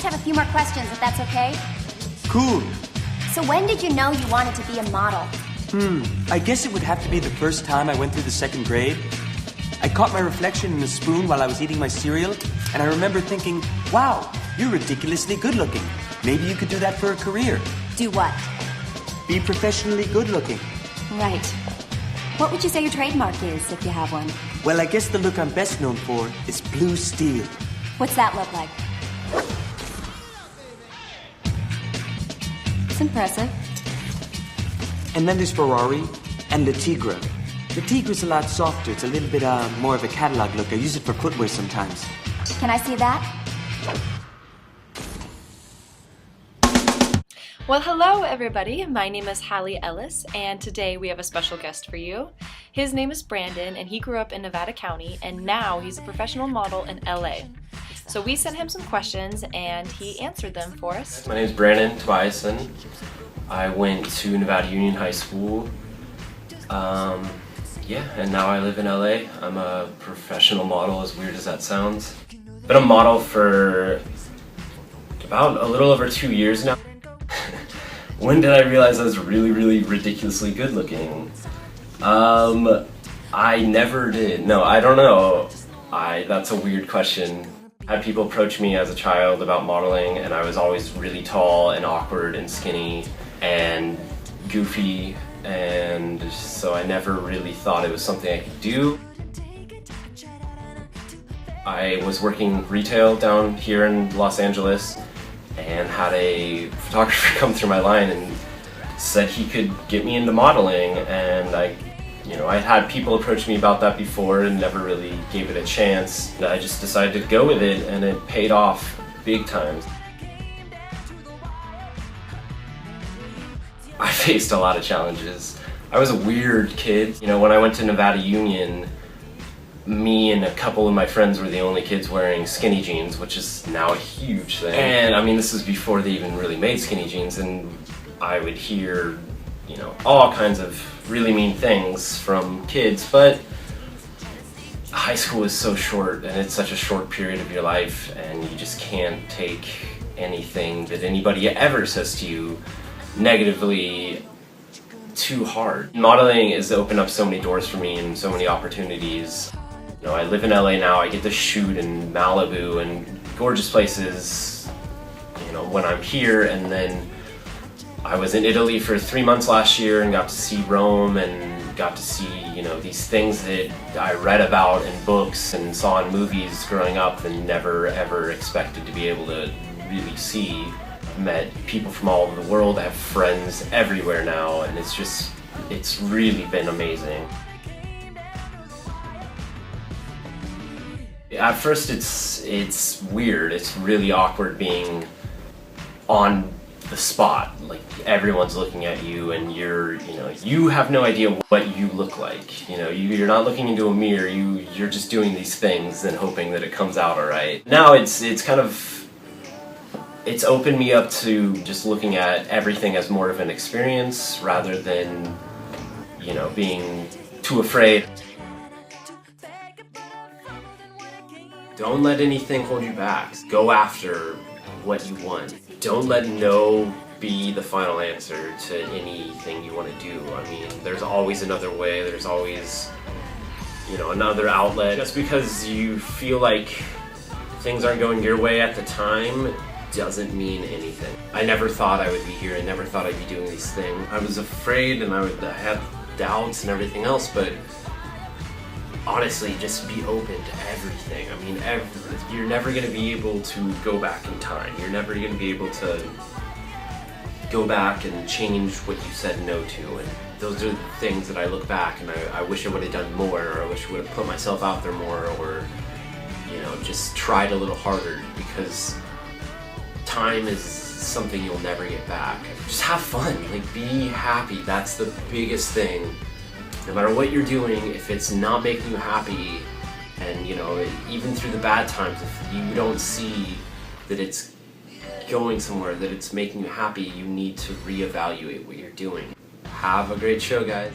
have a few more questions, if that's okay. Cool. So when did you know you wanted to be a model? I guess it would have to be the first time I went through the second grade. I caught my reflection in a spoon while I was eating my cereal, and I remember thinking, wow, you're ridiculously good looking. Maybe you could do that for a career. Do what? Be professionally good looking. Right. What would you say your trademark is, if you have one? Well, I guess the look I'm best known for is blue steel. What's that look like? It's impressive. And then there's Ferrari and the Tigra. The Tigra's a lot softer. It's a little bit more of a catalog look. I use it for footwear sometimes. Can I see that? Well, hello everybody. My name is Hallie Ellis, and today we have a special guest for you. His name is Brandon, and he grew up in Nevada County, and now he's a professional model in LA. So we sent him some questions, and he answered them for us. My name is Brandon Tobiasen. I went to Nevada Union High School. And now I live in LA. I'm a professional model, as weird as that sounds. Been a model for about a little over 2 years now. When did I realize I was really ridiculously good looking? I never did. No, I don't know. That's a weird question. I had people approach me as a child about modeling, and I was always really tall and awkward and skinny and goofy, and so I never really thought it was something I could do. I was working retail down here in Los Angeles and had a photographer come through my line and said he could get me into modeling, and I'd had people approach me about that before and never really gave it a chance. I just decided to go with it, and it paid off big time. I faced a lot of challenges. I was a weird kid. When I went to Nevada Union, me and a couple of my friends were the only kids wearing skinny jeans, which is now a huge thing. And this is before they even really made skinny jeans, and I would hear, all kinds of really mean things from kids, but high school is so short, and it's such a short period of your life, and you just can't take anything that anybody ever says to you negatively too hard. Modeling has opened up so many doors for me and so many opportunities. I live in LA now. I get to shoot in Malibu and gorgeous places, when I'm here. And then I was in Italy for 3 months last year and got to see Rome and got to see, these things that I read about in books and saw in movies growing up and never ever expected to be able to really see. I've met people from all over the world. I have friends everywhere now, and it's really been amazing. At first it's weird. It's really awkward being on the spot. Like, everyone's looking at you, and you have no idea what you look like. You're not looking into a mirror. You're just doing these things and hoping that it comes out all right. Now it's opened me up to just looking at everything as more of an experience rather than, being too afraid. Don't let anything hold you back. Go after what you want. Don't let no be the final answer to anything you want to do. There's always another way. There's always, another outlet. Just because you feel like things aren't going your way at the time doesn't mean anything. I never thought I would be here. I never thought I'd be doing these things. I was afraid, and I had doubts and everything else, but honestly, just be open to everything. You're never going to be able to go back in time. You're never going to be able to go back and change what you said no to. And those are the things that I look back and I wish I would have done more, or I wish I would have put myself out there more, or just tried a little harder, because time is something you'll never get back. Just have fun. Be happy. That's the biggest thing. No matter what you're doing, if it's not making you happy, and even through the bad times, if you don't see that it's going somewhere, that it's making you happy, you need to reevaluate what you're doing. Have a great show, guys.